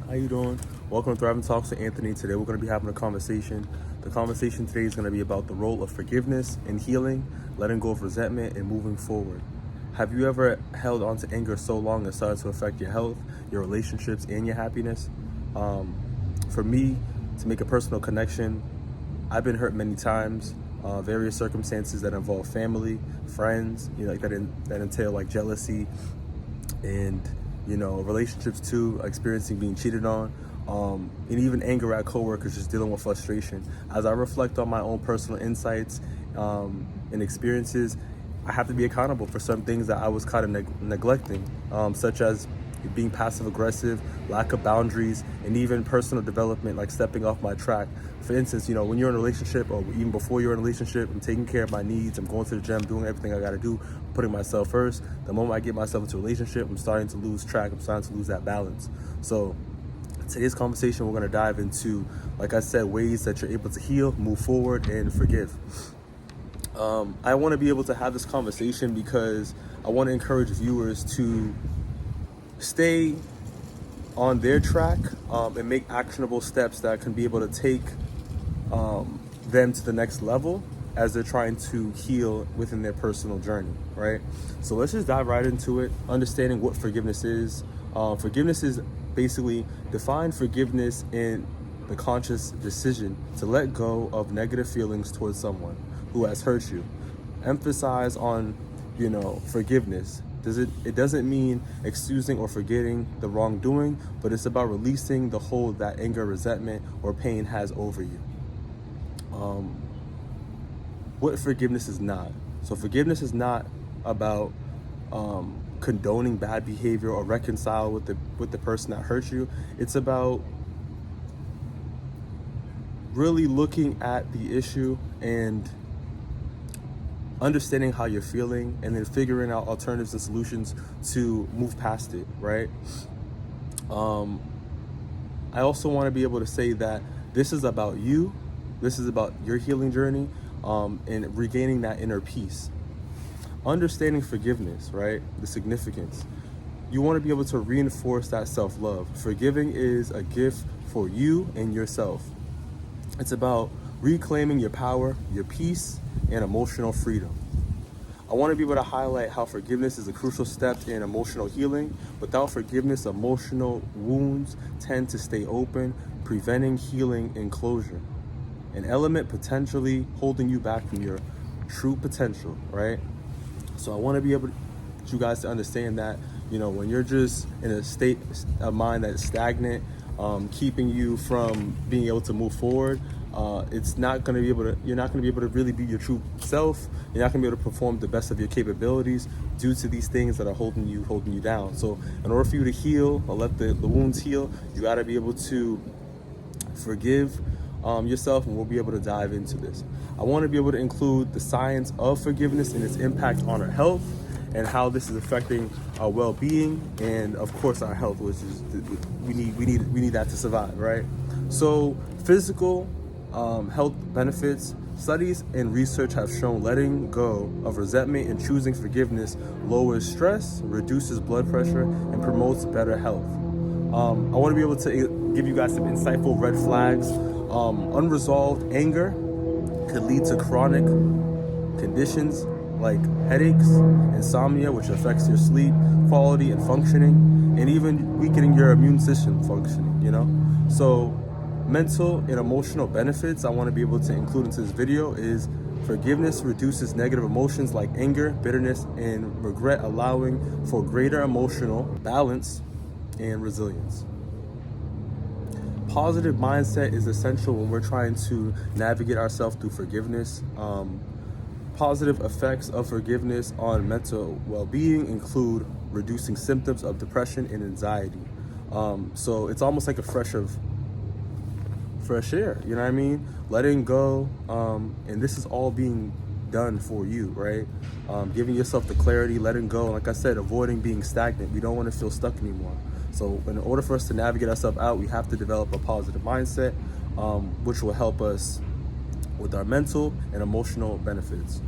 How you doing? Welcome to Thriving Talks with Anthony. Today we're going to be having a conversation. The conversation today is going to be about the role of forgiveness in healing, letting go of resentment, and moving forward. Have you ever held on to anger so long it started to affect your health, your relationships, and your happiness? For me, to make a personal connection, I've been hurt many times. Various circumstances that involve family, friends, like that entail like jealousy and relationships too, experiencing being cheated on, and even anger at coworkers, just dealing with frustration. As I reflect on my own personal insights and experiences, I have to be accountable for some things that I was kind of neglecting, such as being passive aggressive, lack of boundaries, and even personal development, like stepping off my track. For instance, when you're in a relationship, or even before you're in a relationship, I'm taking care of my needs, I'm going to the gym, doing everything I gotta do, putting myself first. The moment I get myself into a relationship, I'm starting to lose track, I'm starting to lose that balance. So today's conversation, we're gonna dive into, like I said, ways that you're able to heal, move forward, and forgive. I wanna be able to have this conversation because I wanna encourage viewers to stay on their track and make actionable steps that can be able to take them to the next level as they're trying to heal within their personal journey, right? So let's just dive right into it, understanding what forgiveness is. Forgiveness is basically define forgiveness in the conscious decision to let go of negative feelings towards someone who has hurt you. Emphasize on, forgiveness. It doesn't mean excusing or forgetting the wrongdoing, but it's about releasing the hold that anger, resentment, or pain has over you. What forgiveness is not. So forgiveness is not about condoning bad behavior or reconcile with the person that hurt you. It's about really looking at the issue and understanding how you're feeling, and then figuring out alternatives and solutions to move past it, right? I also want to be able to say that this is about you. This is about your healing journey, and regaining that inner peace. Understanding forgiveness, right? The significance. You want to be able to reinforce that self-love. Forgiving is a gift for you and yourself. It's about reclaiming your power, your peace, and emotional freedom. I want to be able to highlight how forgiveness is a crucial step in emotional healing. Without forgiveness, emotional wounds tend to stay open, preventing healing and closure. An element potentially holding you back from your true potential, right? So I want to be able to you guys to understand that, when you're just in a state of mind that's stagnant, keeping you from being able to move forward, you're not going to be able to really be your true self. You're not going to be able to perform the best of your capabilities due to these things that are holding you down. So in order for you to heal or let the wounds heal, you got to be able to forgive yourself, and we'll be able to dive into this. I want to be able to include the science of forgiveness and its impact on our health, and how this is affecting our well-being, and of course our health, which is we need that to survive, right? So physical health benefits. Studies and research have shown letting go of resentment and choosing forgiveness lowers stress, reduces blood pressure, and promotes better health. I want to be able to give you guys some insightful red flags. Unresolved anger could lead to chronic conditions like headaches, insomnia, which affects your sleep quality and functioning, and even weakening your immune system functioning, So mental and emotional benefits I want to be able to include into this video is forgiveness reduces negative emotions like anger, bitterness, and regret, allowing for greater emotional balance and resilience. Positive mindset is essential when we're trying to navigate ourselves through forgiveness. Positive effects of forgiveness on mental well-being include reducing symptoms of depression and anxiety. So it's almost like a fresh air, you know what I mean? Letting go, and this is all being done for you, right? Giving yourself the clarity, letting go, like I said, avoiding being stagnant. We don't want to feel stuck anymore. So in order for us to navigate ourselves out, we have to develop a positive mindset, which will help us with our mental and emotional benefits.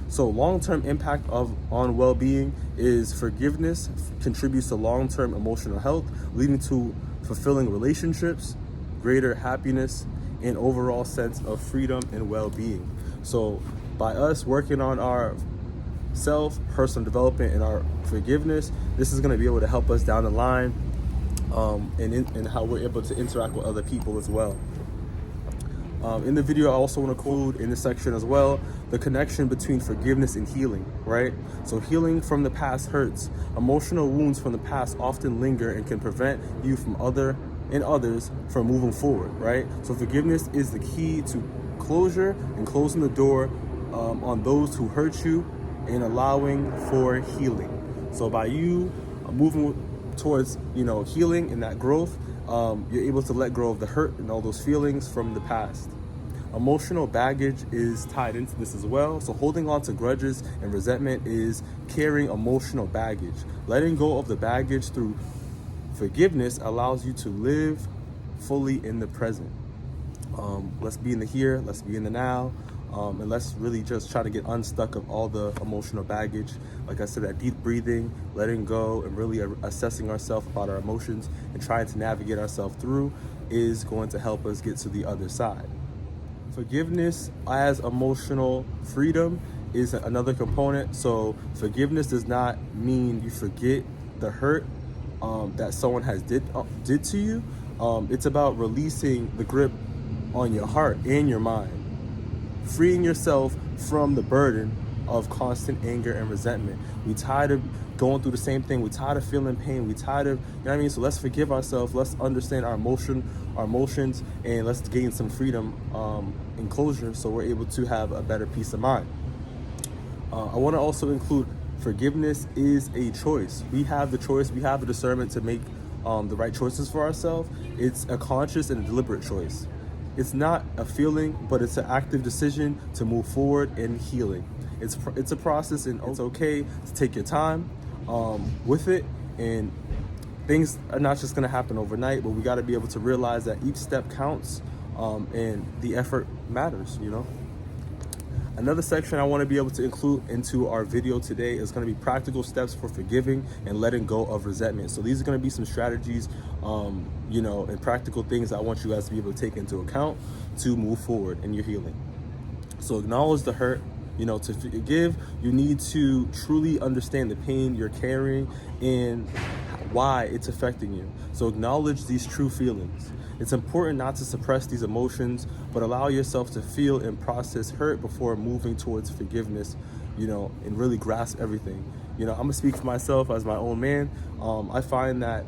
So long-term impact on well-being is forgiveness contributes to long-term emotional health, leading to fulfilling relationships, greater happiness, and overall sense of freedom and well-being. So by us working on our self, personal development, and our forgiveness, this is going to be able to help us down the line, and how we're able to interact with other people as well. In the video, I also want to include in this section as well the connection between forgiveness and healing, right? So healing from the past hurts. Emotional wounds from the past often linger and can prevent you from others from moving forward, right? So forgiveness is the key to closure and closing the door on those who hurt you and allowing for healing. So by you moving towards, healing and that growth, you're able to let go of the hurt and all those feelings from the past. Emotional baggage is tied into this as well. So holding on to grudges and resentment is carrying emotional baggage. Letting go of the baggage through forgiveness allows you to live fully in the present. Let's be in the here, let's be in the now, and let's really just try to get unstuck of all the emotional baggage. Like I said, that deep breathing, letting go, and really assessing ourselves about our emotions and trying to navigate ourselves through is going to help us get to the other side. Forgiveness as emotional freedom is another component. So forgiveness does not mean you forget the hurt that someone has did to you. It's about releasing the grip on your heart and your mind, freeing yourself from the burden of constant anger and resentment. We tired of going through the same thing. We tired of feeling pain. We tired of, So let's forgive ourselves. Let's understand our emotions, and let's gain some freedom and closure so we're able to have a better peace of mind. I want to also include forgiveness is a choice. We have the choice. We have the discernment to make the right choices for ourselves. It's a conscious and a deliberate choice. It's not a feeling, but it's an active decision to move forward in healing. It's a process, and it's okay to take your time with it. And things are not just going to happen overnight, but we got to be able to realize that each step counts, and the effort matters. Another section I want to be able to include into our video today is going to be practical steps for forgiving and letting go of resentment. So these are going to be some strategies, and practical things I want you guys to be able to take into account to move forward in your healing. So acknowledge the hurt. To forgive, you need to truly understand the pain you're carrying and why it's affecting you. So acknowledge these true feelings. It's important not to suppress these emotions, but allow yourself to feel and process hurt before moving towards forgiveness, and really grasp everything. I'm gonna speak for myself as my own man. I find that,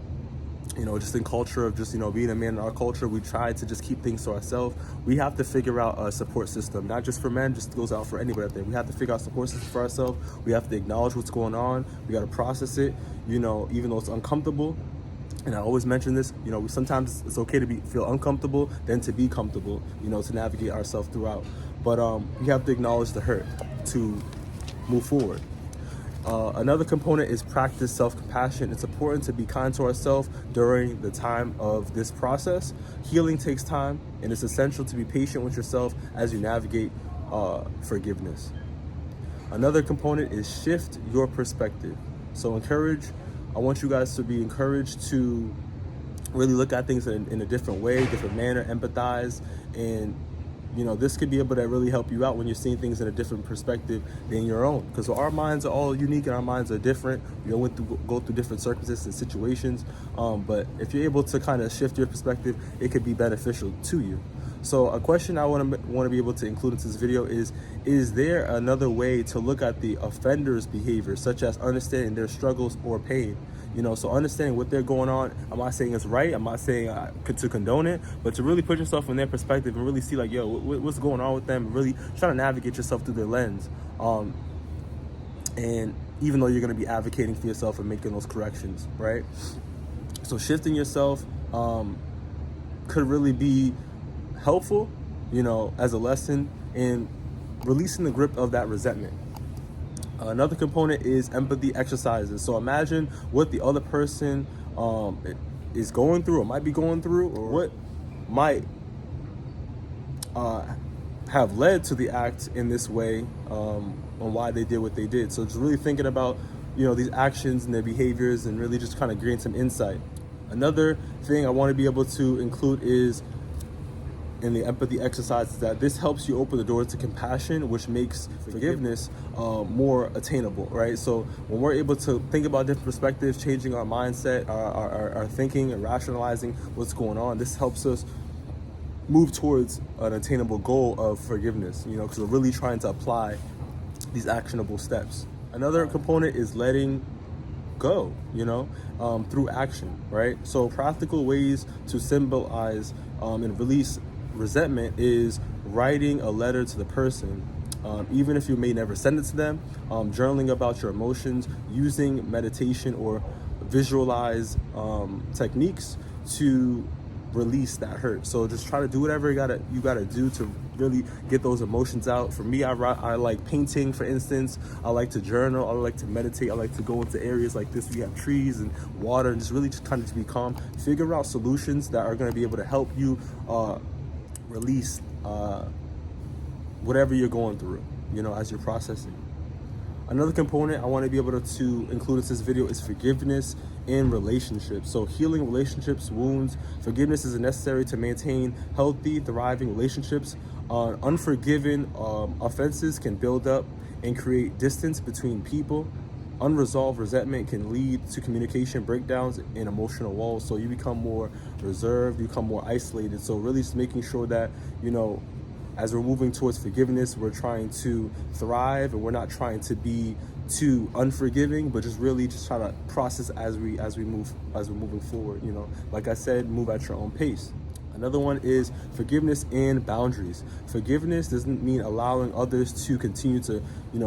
just in culture of just, being a man in our culture, we try to just keep things to ourselves. We have to figure out a support system, not just for men, just goes out for anybody out there. We have to figure out support system for ourselves. We have to acknowledge what's going on. We got to process it, even though it's uncomfortable. And I always mention this, sometimes it's okay to feel uncomfortable than to be comfortable, to navigate ourselves throughout. But we have to acknowledge the hurt to move forward. Another component is practice self-compassion. It's important to be kind to ourselves during the time of this process. Healing takes time, and it's essential to be patient with yourself as you navigate forgiveness. Another component is shift your perspective. So I want you guys to be encouraged to really look at things in a different way, different manner, empathize, and this could be able to really help you out when you're seeing things in a different perspective than your own. Because our minds are all unique and our minds are different. We all go through different circumstances and situations. But if you're able to kind of shift your perspective, it could be beneficial to you. So a question I want to be able to include into this video is there another way to look at the offender's behavior, such as understanding their struggles or pain? So understanding what they're going on. I'm not saying it's right. I'm not saying to condone it, but to really put yourself in their perspective and really see like, what's going on with them, really try to navigate yourself through their lens. And even though you're going to be advocating for yourself and making those corrections, right? So shifting yourself could really be helpful, as a lesson in releasing the grip of that resentment. Another component is empathy exercises. So imagine what the other person is going through or might be going through, or what might have led to the act in this way, on why they did what they did. So just really thinking about, these actions and their behaviors and really just kind of gain some insight. Another thing I want to be able to include is in the empathy exercise is that this helps you open the door to compassion, which makes forgiveness more attainable, right? So when we're able to think about different perspectives, changing our mindset, our thinking, and rationalizing what's going on, this helps us move towards an attainable goal of forgiveness, because we're really trying to apply these actionable steps. Another component is letting go, through action, right? So practical ways to symbolize and release resentment is writing a letter to the person, even if you may never send it to them, journaling about your emotions, using meditation or visualize techniques to release that hurt. So just try to do whatever you gotta do to really get those emotions out. For me, I like painting, for instance. I like to journal. I like to meditate. I like to go into areas like this. We have trees and water, and just really just kind of to be calm. Figure out solutions that are going to be able to help you release whatever you're going through, as you're processing. Another component I want to be able to include in this video is forgiveness in relationships. So healing relationships, wounds, forgiveness is necessary to maintain healthy, thriving relationships. Unforgiven offenses can build up and create distance between people. Unresolved resentment can lead to communication breakdowns and emotional walls. So you become more reserved, you become more isolated. So really just making sure that, as we're moving towards forgiveness, we're trying to thrive, and we're not trying to be too unforgiving, but just really just try to process as we're moving forward. Like I said, move at your own pace. Another one is forgiveness and boundaries. Forgiveness doesn't mean allowing others to continue to,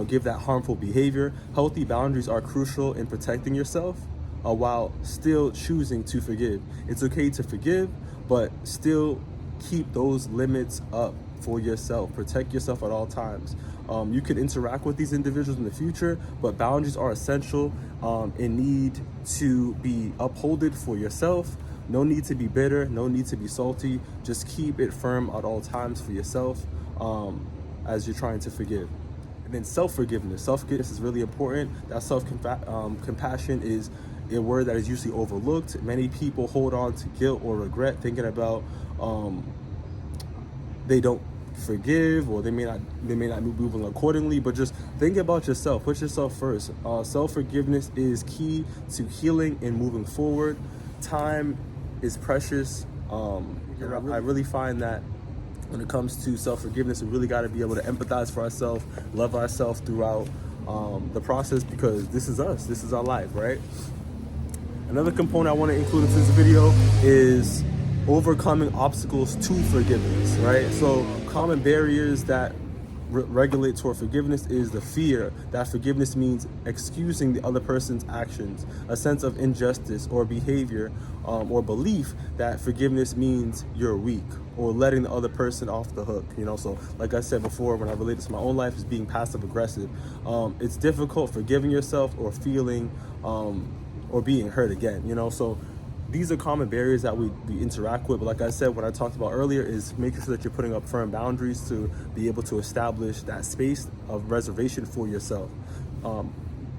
give that harmful behavior. Healthy boundaries are crucial in protecting yourself while still choosing to forgive. It's okay to forgive, but still keep those limits up for yourself. Protect yourself at all times. You can interact with these individuals in the future, but boundaries are essential and need to be upheld for yourself. No need to be bitter, no need to be salty. Just keep it firm at all times for yourself as you're trying to forgive. And then self-forgiveness. Self-forgiveness is really important. That self-compassion is a word that is usually overlooked. Many people hold on to guilt or regret, thinking about they don't forgive, or they may not be moving accordingly. But just think about yourself. Put yourself first. Self-forgiveness is key to healing and moving forward. Time is precious. I really find that when it comes to self-forgiveness, we really got to be able to empathize for ourselves, love ourselves throughout the process, because this is us. This is our life, right? Another component I want to include in this video is overcoming obstacles to forgiveness, right? So common barriers that regulate toward forgiveness is the fear that forgiveness means excusing the other person's actions, a sense of injustice or behavior, or belief that forgiveness means you're weak, or letting the other person off the hook. So like I said before, when I relate this to my own life, is being passive aggressive. It's difficult forgiving yourself or feeling or being hurt again. So these are common barriers that we interact with. But like I said, what I talked about earlier is making sure that you're putting up firm boundaries to be able to establish that space of reservation for yourself.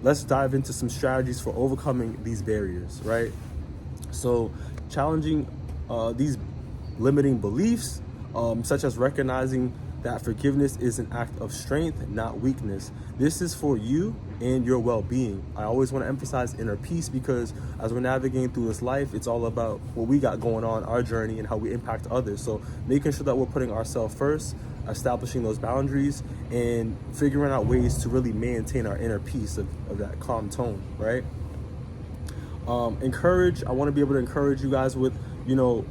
Let's dive into some strategies for overcoming these barriers, right? So challenging these limiting beliefs, such as recognizing that forgiveness is an act of strength, not weakness. This is for you and your well-being. I always want to emphasize inner peace, because as we're navigating through this life, it's all about what we got going on, our journey, and how we impact others. So making sure that we're putting ourselves first, establishing those boundaries, and figuring out ways to really maintain our inner peace of that calm tone, right? I want to be able to encourage you guys with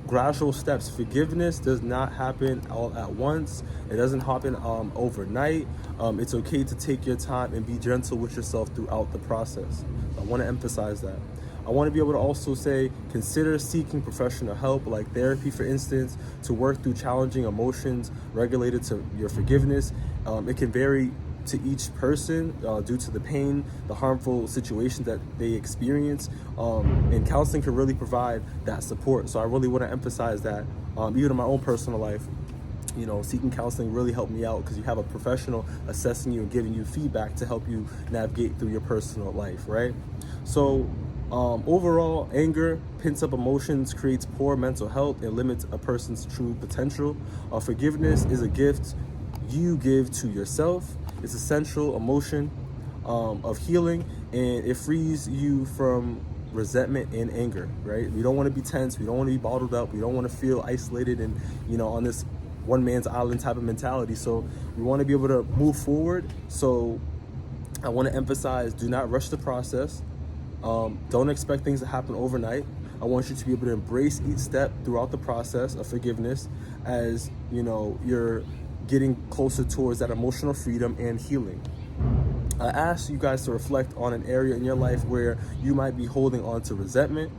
gradual steps. Forgiveness does not happen all at once. It doesn't happen overnight. It's okay to take your time and be gentle with yourself throughout the process. I want to emphasize that. I want to be able to also say, consider seeking professional help, like therapy, for instance, to work through challenging emotions related to your forgiveness. It can vary to each person due to the pain, the harmful situations that they experience, and counseling can really provide that support. So I really want to emphasize that, even in my own personal life, seeking counseling really helped me out, because you have a professional assessing you and giving you feedback to help you navigate through your personal life, right? So Overall, anger pins up emotions, creates poor mental health, and limits a person's true potential. Forgiveness is a gift you give to yourself. It's essential emotion of healing, and it frees you from resentment and anger, right? We don't want to be tense. We don't want to be bottled up. We don't want to feel isolated and, on this one man's island type of mentality. So we want to be able to move forward. So I want to emphasize, do not rush the process. Don't expect things to happen overnight. I want you to be able to embrace each step throughout the process of forgiveness as, you're getting closer towards that emotional freedom and healing. I ask you guys to reflect on an area in your life where you might be holding on to resentment.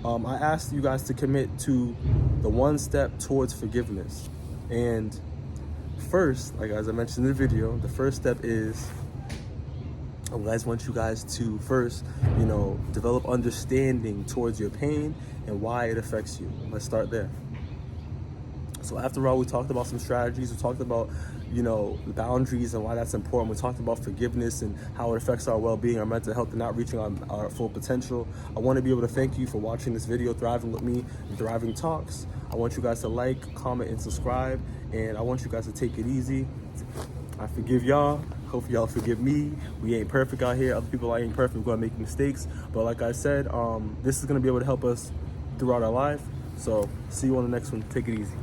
I ask you guys to commit to the one step towards forgiveness. And first, like as I mentioned in the video, the first step is I want you guys to first, develop understanding towards your pain and why it affects you. Let's start there. So after all, we talked about some strategies. We talked about, the boundaries and why that's important. We talked about forgiveness and how it affects our well-being, our mental health, and not reaching our full potential. I want to be able to thank you for watching this video, Thriving with Me and Thriving Talks. I want you guys to like, comment, and subscribe. And I want you guys to take it easy. I forgive y'all. Hope y'all forgive me. We ain't perfect out here. Other people ain't perfect. We're going to make mistakes. But like I said, this is going to be able to help us throughout our life. So see you on the next one. Take it easy.